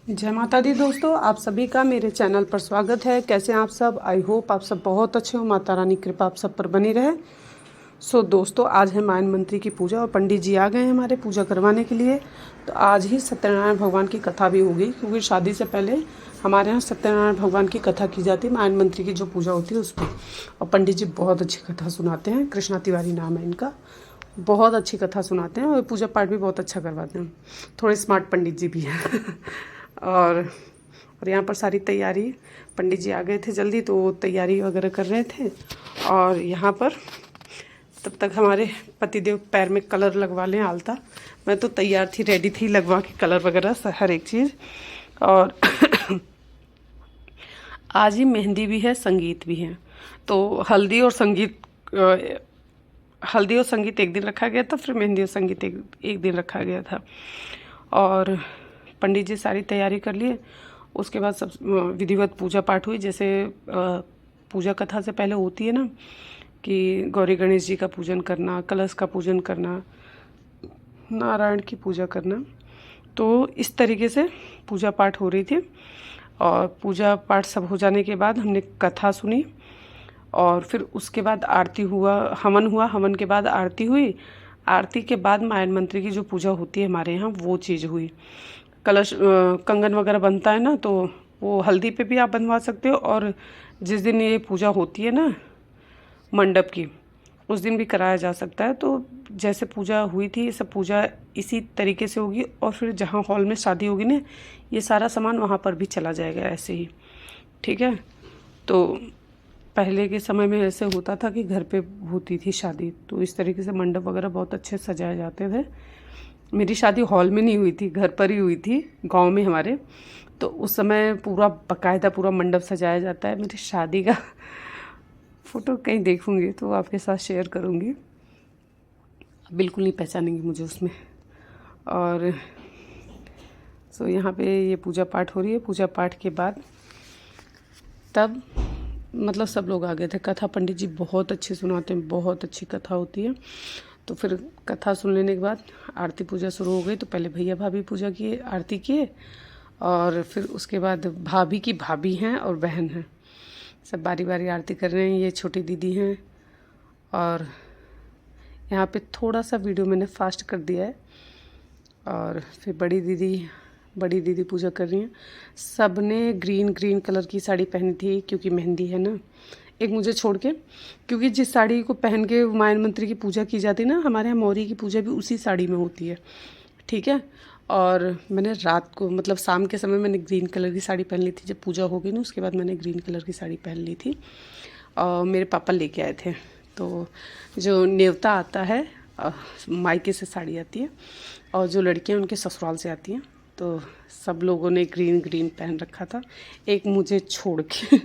जय माता दी दोस्तों, आप सभी का मेरे चैनल पर स्वागत है। कैसे हैं आप सब? आई होप आप सब बहुत अच्छे हो। माता रानी कृपा आप सब पर बनी रहे। दोस्तों, आज है मायन मंत्री की पूजा और पंडित जी आ गए हैं हमारे पूजा करवाने के लिए। तो आज ही सत्यनारायण भगवान की कथा भी होगी, क्योंकि शादी से पहले हमारे यहाँ सत्यनारायण भगवान की कथा की जाती है। मायन मंत्री की जो पूजा होती है उस पर। और पंडित जी बहुत अच्छी कथा सुनाते हैं। कृष्णा तिवारी नाम है इनका। बहुत अच्छी कथा सुनाते हैं और पूजा पाठ भी बहुत अच्छा करवाते हैं। थोड़े स्मार्ट पंडित जी भी हैं। और यहाँ पर सारी तैयारी, पंडित जी आ गए थे जल्दी तो वो तैयारी वगैरह कर रहे थे। और यहाँ पर तब तक हमारे पतिदेव पैर में कलर लगवा लें आलता। मैं तो तैयार थी, रेडी थी लगवा के कलर वगैरह हर एक चीज़। और आज ही मेहंदी भी है, संगीत भी है। तो हल्दी और संगीत एक दिन रखा गया था, फिर मेहंदी और संगीत एक दिन रखा गया था। और पंडित जी सारी तैयारी कर लिए। उसके बाद सब विधिवत पूजा पाठ हुई, जैसे पूजा कथा से पहले होती है ना, कि गौरी गणेश जी का पूजन करना, कलश का पूजन करना, नारायण की पूजा करना। तो इस तरीके से पूजा पाठ हो रही थी। और पूजा पाठ सब हो जाने के बाद हमने कथा सुनी और फिर उसके बाद आरती हुआ, हवन हुआ। हवन के बाद आरती हुई। आरती के बाद मायन मंत्री की जो पूजा होती है हमारे यहाँ, वो चीज़ हुई। कलश कंगन वगैरह बनता है ना, तो वो हल्दी पे भी आप बनवा सकते हो। और जिस दिन ये पूजा होती है ना मंडप की, उस दिन भी कराया जा सकता है। तो जैसे पूजा हुई थी, सब पूजा इसी तरीके से होगी। और फिर जहाँ हॉल में शादी होगी ना, ये सारा सामान वहाँ पर भी चला जाएगा ऐसे ही। ठीक है। तो पहले के समय में ऐसे होता था कि घर पे होती थी शादी, तो इस तरीके से मंडप वगैरह बहुत अच्छे सजाए जाते थे। मेरी शादी हॉल में नहीं हुई थी, घर पर ही हुई थी, गांव में हमारे। तो उस समय पूरा बकायदा पूरा मंडप सजाया जाता है। मेरी शादी का फ़ोटो कहीं देखूंगी तो आपके साथ शेयर करूंगी। बिल्कुल नहीं पहचानेंगे मुझे उसमें। और यहाँ पे ये पूजा पाठ हो रही है। पूजा पाठ के बाद तब मतलब सब लोग आ गए थे। कथा पंडित जी बहुत अच्छी सुनाते हैं, बहुत अच्छी कथा होती है। तो फिर कथा सुन लेने के बाद आरती पूजा शुरू हो गई। तो पहले भैया भाभी पूजा किए, आरती किए। और फिर उसके बाद भाभी की भाभी हैं और बहन हैं, सब बारी बारी आरती कर रहे हैं। ये छोटी दीदी हैं। और यहाँ पे थोड़ा सा वीडियो मैंने फास्ट कर दिया है। और फिर बड़ी दीदी पूजा कर रही हैं। सब ने ग्रीन कलर की साड़ी पहनी थी, क्योंकि मेहंदी है ना, एक मुझे छोड़ के। क्योंकि जिस साड़ी को पहन के मायन मंत्री की पूजा की जाती है ना, हमारे यहाँ मौरी की पूजा भी उसी साड़ी में होती है। ठीक है। और मैंने रात को मतलब शाम के समय मैंने ग्रीन कलर की साड़ी पहन ली थी। जब पूजा हो गई ना, उसके बाद मैंने ग्रीन कलर की साड़ी पहन ली थी। और मेरे पापा लेके आए थे। तो जो न्योता आता है, मायके से साड़ी आती है, और जो लड़कियां उनके ससुराल से आती हैं। तो सब लोगों ने ग्रीन पहन रखा था, एक मुझे छोड़ के।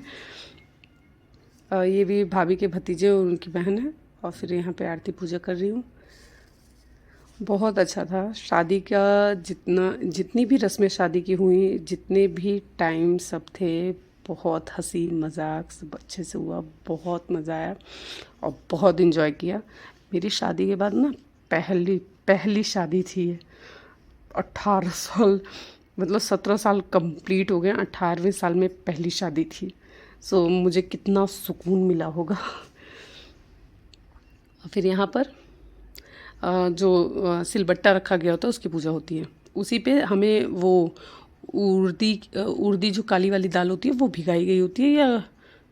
ये भी भाभी के भतीजे और उनकी बहन है। और फिर यहाँ पे आरती पूजा कर रही हूँ। बहुत अच्छा था शादी का। जितनी भी रस्में शादी की हुई, जितने भी टाइम सब थे, बहुत हंसी मजाक सब अच्छे से हुआ। बहुत मज़ा आया और बहुत इन्जॉय किया। मेरी शादी के बाद ना पहली शादी थी ये। 18 साल मतलब 17 साल कंप्लीट हो गए, 18वें साल में पहली शादी थी। मुझे कितना सुकून मिला होगा। फिर यहाँ पर जो सिलबट्टा रखा गया होता है उसकी पूजा होती है। उसी पे हमें वो उड़दी जो काली वाली दाल होती है वो भिगाई गई होती है, या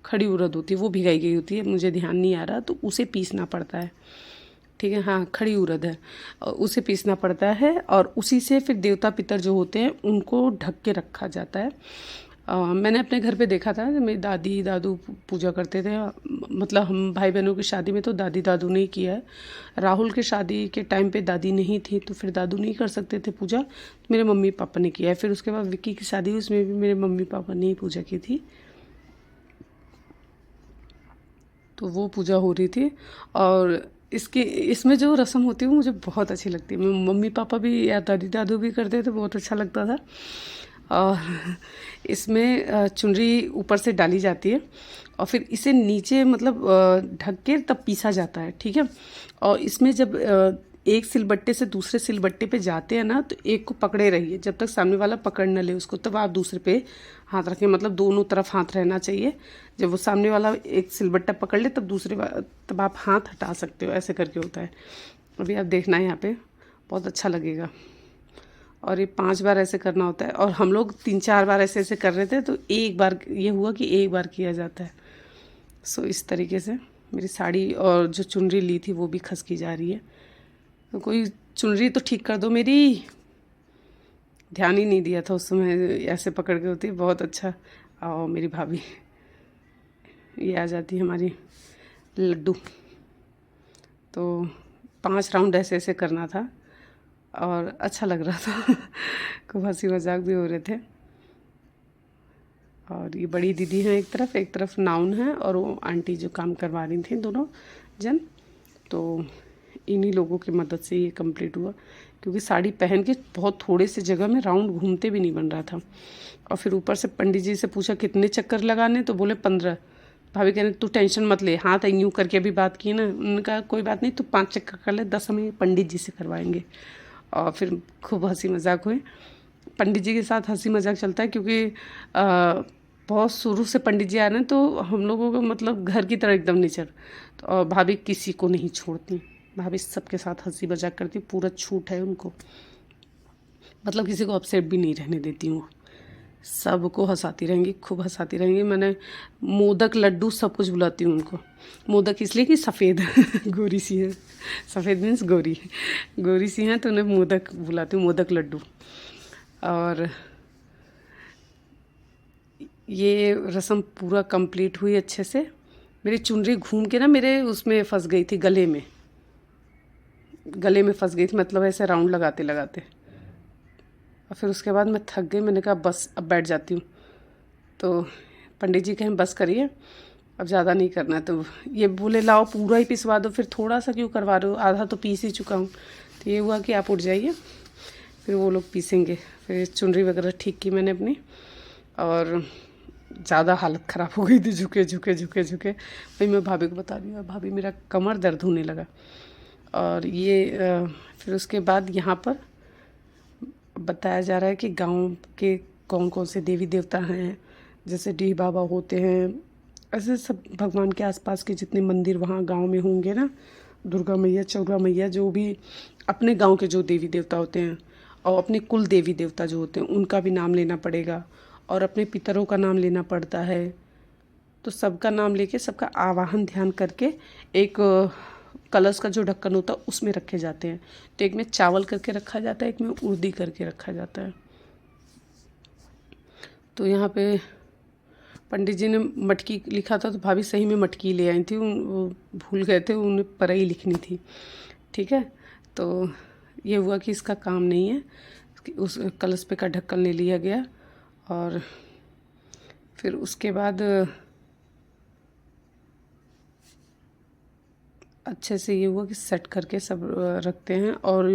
खड़ी उड़द होती है वो भिगाई गई होती है, मुझे ध्यान नहीं आ रहा। तो उसे पीसना पड़ता है। ठीक है, हाँ खड़ी उड़द है, उसे पीसना पड़ता है। और उसी से फिर देवता पितर जो होते हैं उनको ढक के रखा जाता है। मैंने अपने घर पे देखा था, जब मेरी दादी दादू पूजा करते थे। मतलब हम भाई बहनों की शादी में तो दादी दादू ने ही किया है। राहुल की शादी के टाइम पे दादी नहीं थी, तो फिर दादू नहीं कर सकते थे पूजा, तो मेरे मम्मी पापा ने किया है। फिर उसके बाद विक्की की शादी हुई, उसमें भी मेरे मम्मी पापा ने ही पूजा की थी। तो वो पूजा हो रही थी। और इसमें जो रस्म होती है वो मुझे बहुत अच्छी लगती है। मम्मी पापा भी या दादी दादू भी करते थे, बहुत अच्छा लगता था। और इसमें चुनरी ऊपर से डाली जाती है और फिर इसे नीचे मतलब ढक के तब पीसा जाता है। ठीक है। और इसमें जब एक सिलबट्टे से दूसरे सिलबट्टे पे जाते हैं ना, तो एक को पकड़े रहिए जब तक सामने वाला पकड़ न ले उसको, तब आप दूसरे पे हाथ रखें। मतलब दोनों तरफ हाथ रहना चाहिए। जब वो सामने वाला एक सिलबट्टा पकड़ ले तब तब आप हाथ हटा सकते हो, ऐसे करके होता है। अभी आप देखना है यहाँ पे, बहुत अच्छा लगेगा। और ये 5 बार ऐसे करना होता है, और हम लोग 3-4 बार ऐसे ऐसे कर रहे थे, तो एक बार ये हुआ कि एक बार किया जाता है। सो इस तरीके से मेरी साड़ी और जो चुनरी ली थी वो भी खसकी जा रही है। तो कोई चुनरी तो ठीक कर दो मेरी, ध्यान ही नहीं दिया था उस समय, ऐसे पकड़ के होती। बहुत अच्छा। आओ मेरी भाभी, ये आ जाती है हमारी लड्डू। तो 5 राउंड ऐसे ऐसे करना था और अच्छा लग रहा था। खूब हंसी मजाक भी हो रहे थे। और ये बड़ी दीदी हैं एक तरफ नाउन है, और वो आंटी जो काम करवा रही थी, दोनों जन। तो इन्हीं लोगों की मदद से ये कंप्लीट हुआ, क्योंकि साड़ी पहन के बहुत थोड़े से जगह में राउंड घूमते भी नहीं बन रहा था। और फिर ऊपर से पंडित जी से पूछा कितने चक्कर लगाने, तो बोले 15। भाभी कह रहे तू टेंशन मत ले, हाथ यूँ करके अभी बात की ना। उनका कोई बात नहीं, तू 5 चक्कर कर ले, 10 हमें पंडित जी से करवाएंगे। और फिर खूब हंसी मजाक हुए। पंडित जी के साथ हंसी मजाक चलता है, क्योंकि बहुत शुरू से पंडित जी आ रहे हैं, तो हम लोगों को मतलब घर की तरह एकदम नेचर। तो और भाभी किसी को नहीं छोड़ती, भाभी सबके साथ हंसी मजाक करती, पूरा छूट है उनको। मतलब किसी को अपसेट भी नहीं रहने देती हूँ, सबको हंसाती रहेंगी, खूब हंसाती रहेंगी। मैंने मोदक लड्डू सब कुछ बुलाती हूँ उनको। मोदक इसलिए कि सफ़ेद गोरी सी है, सफ़ेद मीन्स गोरी, गोरी सी हैं, तो उन्हें मोदक बुलाती हूँ, मोदक लड्डू। और ये रस्म पूरा कंप्लीट हुई अच्छे से। मेरी चुनरी घूम के ना मेरे उसमें फंस गई थी, गले में फंस गई थी, मतलब ऐसे राउंड लगाते लगाते। और फिर उसके बाद मैं थक गई, मैंने कहा बस अब बैठ जाती हूँ। तो पंडित जी कहें बस करिए, अब ज़्यादा नहीं करना है। तो ये बोले लाओ पूरा ही पिसवा दो, फिर थोड़ा सा क्यों करवा रहे हो, आधा तो पीस ही चुका हूँ। तो ये हुआ कि आप उठ जाइए, फिर वो लोग पीसेंगे। फिर चुनरी वगैरह ठीक की मैंने अपनी, और ज़्यादा हालत ख़राब हो गई थी, झुके भाई मैं भाभी को बता रही हूँ, भाभी मेरा कमर दर्द होने लगा। और ये फिर उसके बाद यहाँ पर बताया जा रहा है कि गांव के कौन कौन से देवी देवता हैं। जैसे डीह बाबा होते हैं, ऐसे सब भगवान के आसपास के जितने मंदिर वहाँ गांव में होंगे ना, दुर्गा मैया, चौरा मैया, जो भी अपने गांव के जो देवी देवता होते हैं, और अपने कुल देवी देवता जो होते हैं उनका भी नाम लेना पड़ेगा, और अपने पितरों का नाम लेना पड़ता है। तो सबका नाम लेके, सबका आवाहन ध्यान करके एक कलश का जो ढक्कन होता है उसमें रखे जाते हैं। तो एक में चावल करके रखा जाता है, एक में उर्दी करके रखा जाता है। तो यहाँ पे पंडित जी ने मटकी लिखा था, तो भाभी सही में मटकी ले आई थी, वो भूल गए थे, उन्हें परई लिखनी थी। ठीक है, तो ये हुआ कि इसका काम नहीं है, उस कलश पे का ढक्कन ले लिया गया। और फिर उसके बाद अच्छे से ये हुआ कि सेट करके सब रखते हैं। और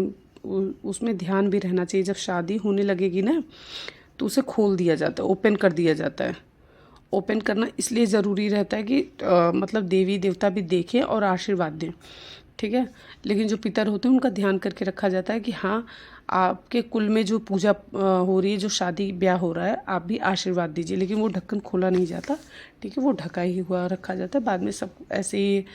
उसमें ध्यान भी रहना चाहिए, जब शादी होने लगेगी ना तो उसे खोल दिया जाता है, ओपन कर दिया जाता है। ओपन करना इसलिए ज़रूरी रहता है कि मतलब देवी देवता भी देखें और आशीर्वाद दें। ठीक है, लेकिन जो पितर होते हैं उनका ध्यान करके रखा जाता है कि हाँ आपके कुल में जो पूजा हो रही है, जो शादी ब्याह हो रहा है, आप भी आशीर्वाद दीजिए। लेकिन वो ढक्कन खोला नहीं जाता, ठीक है, वो ढका ही हुआ रखा जाता है। बाद में सब ऐसे ही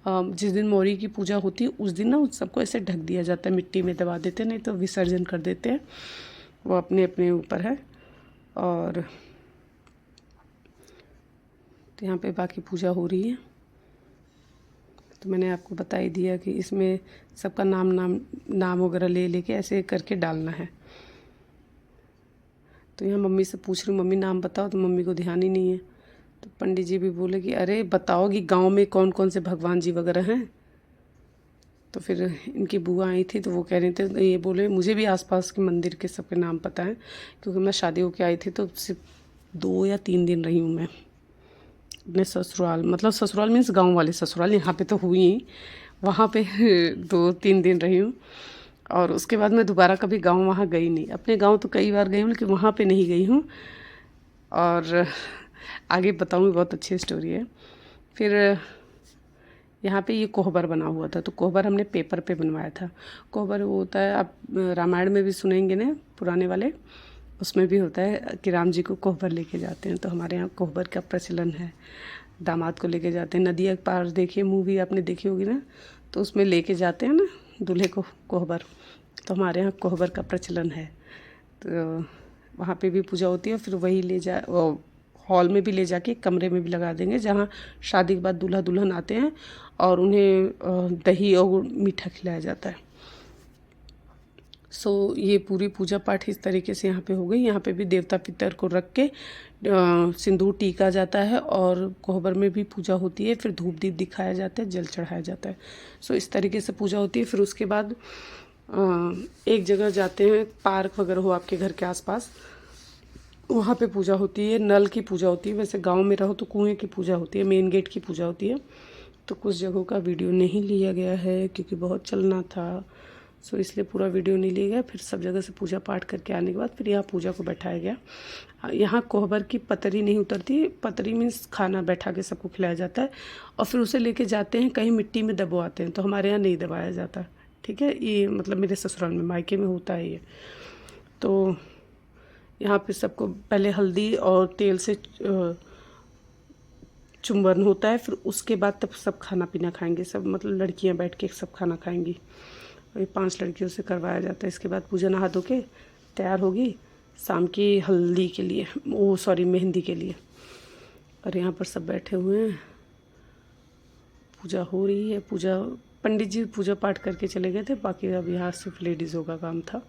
जिस दिन मौरी की पूजा होती है उस दिन ना उस सबको ऐसे ढक दिया जाता है, मिट्टी में दबा देते हैं, नहीं तो विसर्जन कर देते हैं, वो अपने अपने ऊपर है। और तो यहाँ पे बाकी पूजा हो रही है। तो मैंने आपको बता ही दिया कि इसमें सबका नाम वगैरह ले लेके ऐसे करके डालना है। तो यहाँ मम्मी से पूछ रही हूँ, मम्मी नाम बताओ, तो मम्मी को ध्यान ही नहीं है। तो पंडित जी भी बोले कि अरे बताओ कि गांव में कौन कौन से भगवान जी वगैरह हैं। तो फिर इनकी बुआ आई थी, तो वो कह रहे थे, ये बोले मुझे भी आसपास के मंदिर के सबके नाम पता है, क्योंकि मैं शादी होकर आई थी तो सिर्फ 2 या 3 दिन रही हूँ मैं अपने ससुराल। मतलब ससुराल मीन्स गांव वाले ससुराल, यहाँ पे तो हुई ही, वहाँ पे 2-3 दिन रही हूँ। और उसके बाद मैं दोबारा कभी गांव वहाँ गई नहीं। अपने गांव तो कई बार गई हूँ, लेकिन वहाँ पे नहीं गई हूँ। और आगे बताऊँगी, बहुत अच्छी स्टोरी है। फिर यहाँ पे ये कोहबर बना हुआ था, तो कोहबर हमने पेपर पे बनवाया था। कोहबर वो होता है, आप रामायण में भी सुनेंगे ना, पुराने वाले, उसमें भी होता है कि राम जी को कोहबर लेके जाते हैं। तो हमारे यहाँ कोहबर का प्रचलन है, दामाद को लेके जाते हैं। नदिया के पार देखिए, मूवी आपने देखी होगी ना, तो उसमें लेके जाते हैं ना दूल्हे को कोहबर। तो हमारे यहाँ कोहबर का प्रचलन है, तो वहाँ पे भी पूजा होती है। फिर वही ले जा हॉल में भी ले जाके कमरे में भी लगा देंगे, जहाँ शादी के बाद दूल्हा दुल्हन आते हैं और उन्हें दही और मीठा खिलाया जाता है। सो ये पूरी पूजा पाठ इस तरीके से यहाँ पे हो गई। यहाँ पे भी देवता पितर को रख के सिंदूर टीका जाता है और कोहबर में भी पूजा होती है। फिर धूप दीप दिखाया जाता है, जल चढ़ाया जाता है। सो इस तरीके से पूजा होती है। फिर उसके बाद एक जगह जाते हैं, पार्क वगैरह हो आपके घर के आसपास, वहाँ पे पूजा होती है। नल की पूजा होती है, वैसे गांव में रहो तो कुएं की पूजा होती है, मेन गेट की पूजा होती है। तो कुछ जगहों का वीडियो नहीं लिया गया है क्योंकि बहुत चलना था, सो इसलिए पूरा वीडियो नहीं लिया गया। फिर सब जगह से पूजा पाठ करके आने के बाद फिर यहाँ पूजा को बैठाया गया। यहाँ कोहबर की पतरी नहीं उतरती, पतरी मीन्स खाना बैठा के सबको खिलाया जाता है और फिर उसे लेके जाते हैं कहीं मिट्टी में दबवाते हैं। तो हमारे यहाँ नहीं दबाया जाता, ठीक है। ये मतलब मेरे ससुराल में, मायके में होता है ये। तो यहाँ पे सबको पहले हल्दी और तेल से चुम्बन होता है, फिर उसके बाद तब सब खाना पीना खाएंगे, सब मतलब लड़कियाँ बैठ के सब खाना खाएंगी। ये 5 लड़कियों से करवाया जाता है। इसके बाद पूजा नहा धो के तैयार होगी शाम की हल्दी के लिए, मेहंदी के लिए। और यहाँ पर सब बैठे हुए हैं, पूजा हो रही है। पूजा पंडित जी पूजा पाठ करके चले गए थे, बाकी अब यहाँ सिर्फ लेडीज़ों का काम था।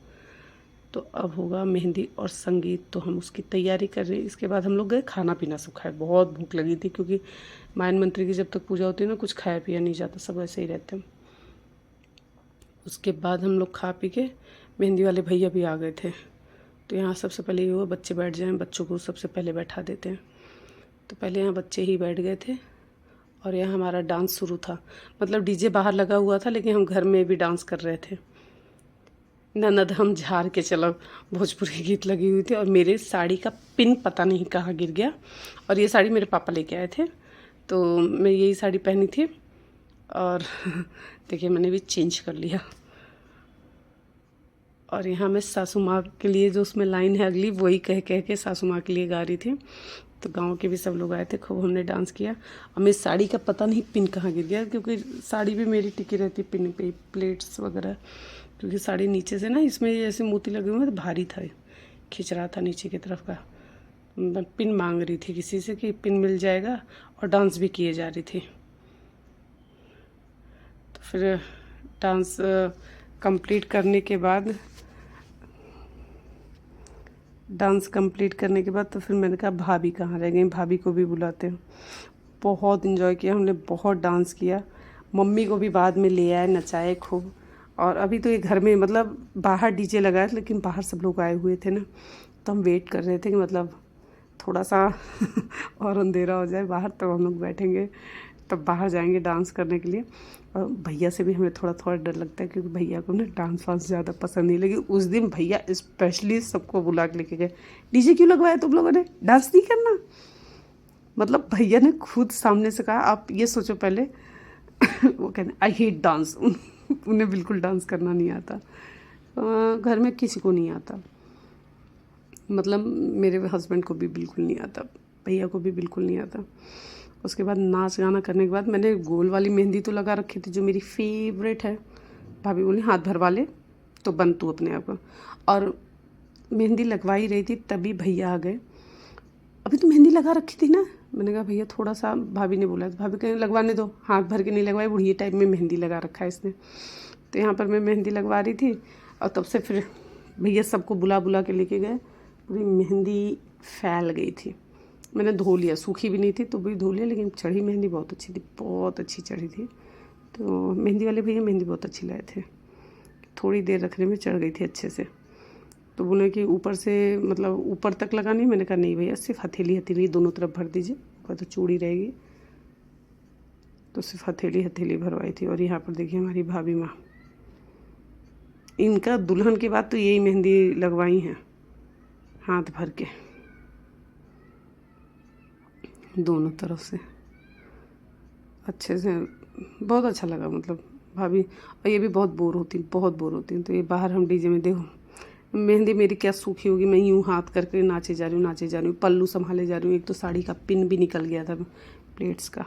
तो अब होगा मेहंदी और संगीत, तो हम उसकी तैयारी कर रहे हैं। इसके बाद हम लोग गए खाना पीना सब खाए, बहुत भूख लगी थी क्योंकि मायन मंत्री की जब तक पूजा होती है ना, कुछ खाया पिया नहीं जाता, सब ऐसे ही रहते हैं। उसके बाद हम लोग खा पी के, मेहंदी वाले भैया भी आ गए थे। तो यहाँ सबसे पहले ये हुआ बच्चे बैठ जाएं, बच्चों को सबसे पहले बैठा देते हैं। तो पहले यहाँ बच्चे ही बैठ गए थे और यहाँ हमारा डांस शुरू था। मतलब डीजे बाहर लगा हुआ था लेकिन हम घर में भी डांस कर रहे थे। ननद हम झाड़ के चलो, भोजपुरी गीत लगी हुई थी और मेरे साड़ी का पिन पता नहीं कहाँ गिर गया। और ये साड़ी मेरे पापा लेके आए थे, तो मैं यही साड़ी पहनी थी और देखिए मैंने भी चेंज कर लिया। और यहाँ मैं सासू माँ के लिए, जो उसमें लाइन है अगली, वही कह कह के सासू माँ के लिए गा रही थी। तो गांव के भी सब लोग आए थे, खूब हमने डांस किया। और मेरी साड़ी का पता नहीं पिन कहाँ गिर गया, क्योंकि साड़ी भी मेरी टिकी रहती पिन पे, प्लेट्स वगैरह, क्योंकि साड़ी नीचे से ना इसमें जैसे मोती लगे हुए तो भारी था, खींच रहा था नीचे की तरफ का। मैं पिन मांग रही थी किसी से कि पिन मिल जाएगा, और डांस भी किए जा रही थी। तो फिर डांस कंप्लीट करने के बाद तो फिर मैंने कहा भाभी कहाँ रह गई, भाभी को भी बुलाते हैं। बहुत इन्जॉय किया हमने, बहुत डांस किया। मम्मी को भी बाद में ले आए, नचाए खूब। और अभी तो ये घर में, मतलब बाहर डीजे लगा है, लेकिन बाहर सब लोग आए हुए थे ना, तो हम वेट कर रहे थे कि मतलब थोड़ा सा और अंधेरा हो जाए बाहर, तब हम लोग बैठेंगे, तब बाहर जाएंगे डांस करने के लिए। और भैया से भी हमें थोड़ा थोड़ा डर लगता है, क्योंकि भैया को ना डांस वांस ज़्यादा पसंद नहीं लगी। उस दिन भैया स्पेशली सबको बुला के लेके गए, डीजे क्यों लगवाया तुम लोगों ने, डांस नहीं करना। मतलब भैया ने खुद सामने से कहा, आप ये सोचो पहले वो कहते आई हेट डांस उन्हें बिल्कुल डांस करना नहीं आता। घर में किसी को नहीं आता, मतलब मेरे हस्बैंड को भी बिल्कुल नहीं आता, भैया को भी बिल्कुल नहीं आता। उसके बाद नाच गाना करने के बाद मैंने गोल वाली मेहंदी तो लगा रखी थी, जो मेरी फेवरेट है। भाभी बोली हाथ भरवा ले, तो बन तू अपने आप को। और मेहंदी लगवा ही रही थी, तभी भैया आ गए। अभी तो मेहंदी लगा रखी थी ना, मैंने कहा भैया थोड़ा सा, भाभी ने बोला, तो भाभी कहें लगवाने दो, हाथ भर के नहीं लगवाई, बुढ़िया टाइप में मेहंदी लगा रखा है इसने। तो यहाँ पर मैं मेहंदी लगवा रही थी, और तब से फिर भैया सबको बुला बुला के लेके गए। पूरी मेहंदी फैल गई थी, मैंने धो लिया, सूखी भी नहीं थी तो भी धो लिया, लेकिन चढ़ी मेहंदी बहुत अच्छी थी, बहुत अच्छी चढ़ी थी। तो मेहंदी वाले भैया मेहंदी बहुत अच्छी लाए थे, थोड़ी देर रखने में चढ़ गई थी अच्छे से। तो बोले कि ऊपर से, मतलब ऊपर तक लगानी, मैंने कहा नहीं भैया, सिर्फ हथेली हथेली दोनों तरफ भर दीजिए, ऊपर तो चूड़ी रहेगी। तो सिर्फ हथेली हथेली भरवाई थी। और यहाँ पर देखिए हमारी भाभी माँ, इनका दुल्हन के बाद तो यही मेहंदी लगवाई हैं, हाथ भर के दोनों तरफ से अच्छे से बहुत अच्छा लगा, मतलब भाभी। और ये भी बहुत बोर होती, बहुत बोर होती हैं। तो ये बाहर हम डीजे में, देखो मेहंदी मेरी क्या सूखी होगी, मैं यूँ हाथ करके नाचे जा रही हूँ, नाचे जा रही हूँ, पल्लू संभाले जा रही हूँ। एक तो साड़ी का पिन भी निकल गया था प्लेट्स का।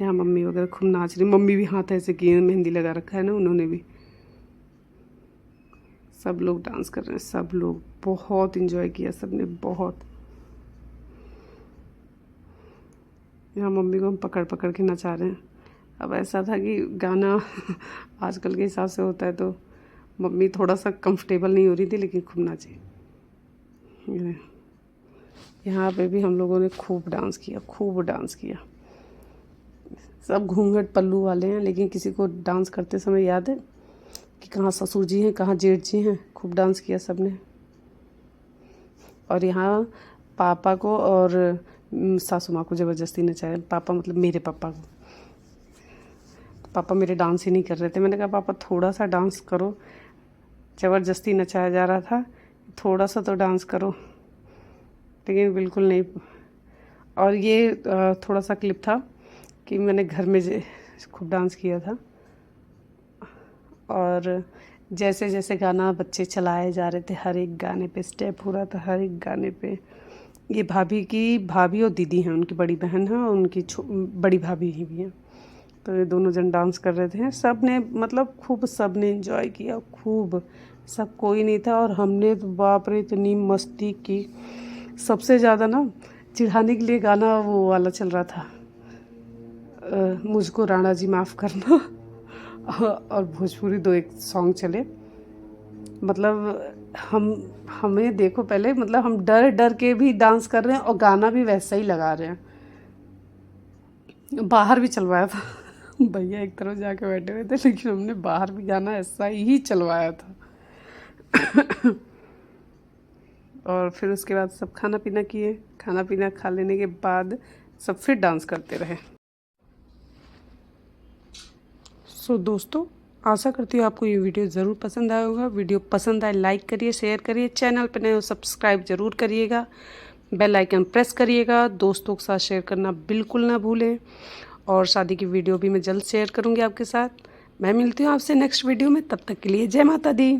यहाँ मम्मी वगैरह खूब नाच रही, मम्मी भी हाथ ऐसे किए, मेहंदी लगा रखा है ना उन्होंने भी। सब लोग डांस कर रहे हैं, सब लोग बहुत इंजॉय किया सबने, बहुत। यहाँ मम्मी को हम पकड़ पकड़ के नचा रहे हैं। अब ऐसा था कि गाना आजकल के हिसाब से होता है, तो मम्मी थोड़ा सा कंफर्टेबल नहीं हो रही थी, लेकिन खूब नाची। यहाँ पे भी हम लोगों ने खूब डांस किया, खूब डांस किया। सब घूंघट पल्लू वाले हैं, लेकिन किसी को डांस करते समय याद है कि कहाँ ससुर जी हैं, कहाँ जेठ जी हैं। खूब डांस किया सबने। और यहाँ पापा को और सासू माँ को ज़बरदस्ती नचाया। पापा मतलब मेरे पापा को। पापा मेरे डांस ही नहीं कर रहे थे। मैंने कहा पापा थोड़ा सा डांस करो, ज़बरदस्ती नचाया जा रहा था, थोड़ा सा तो डांस करो, लेकिन बिल्कुल नहीं। और ये थोड़ा सा क्लिप था कि मैंने घर में खूब डांस किया था। और जैसे जैसे गाना बच्चे चलाए जा रहे थे, हर एक गाने पे स्टेप हो रहा था, हर एक गाने पे। ये भाभी और दीदी हैं, उनकी बड़ी बहन है, और उनकी बड़ी भाभी ही भी हैं। तो ये दोनों जन डांस कर रहे थे। सब ने मतलब खूब सब ने एंजॉय किया खूब। सब कोई नहीं था, और हमने तो बाप रे इतनी मस्ती की। सबसे ज़्यादा ना चिढ़ाने के लिए गाना वो वाला चल रहा था, मुझको राणा जी माफ़ करना। और भोजपुरी 2-1 सॉन्ग चले। मतलब हमें देखो पहले, मतलब हम डर डर के भी डांस कर रहे हैं, और गाना भी वैसा ही लगा रहे हैं। बाहर भी चलवाया था। भैया एक तरफ जाके बैठे हुए थे, लेकिन हमने बाहर भी गाना ऐसा ही चलवाया था। और फिर उसके बाद सब खाना पीना किए। खाना पीना खा लेने के बाद सब फिर डांस करते रहे। सो दोस्तों, आशा करती हूँ आपको ये वीडियो ज़रूर पसंद आया होगा। वीडियो पसंद आए लाइक करिए, शेयर करिए, चैनल पर नए हो सब्सक्राइब ज़रूर करिएगा, बेल आइकन प्रेस करिएगा, दोस्तों के साथ शेयर करना बिल्कुल ना भूलें। और शादी की वीडियो भी मैं जल्द शेयर करूँगी आपके साथ। मैं मिलती हूँ आपसे नेक्स्ट वीडियो में, तब तक के लिए जय माता दी।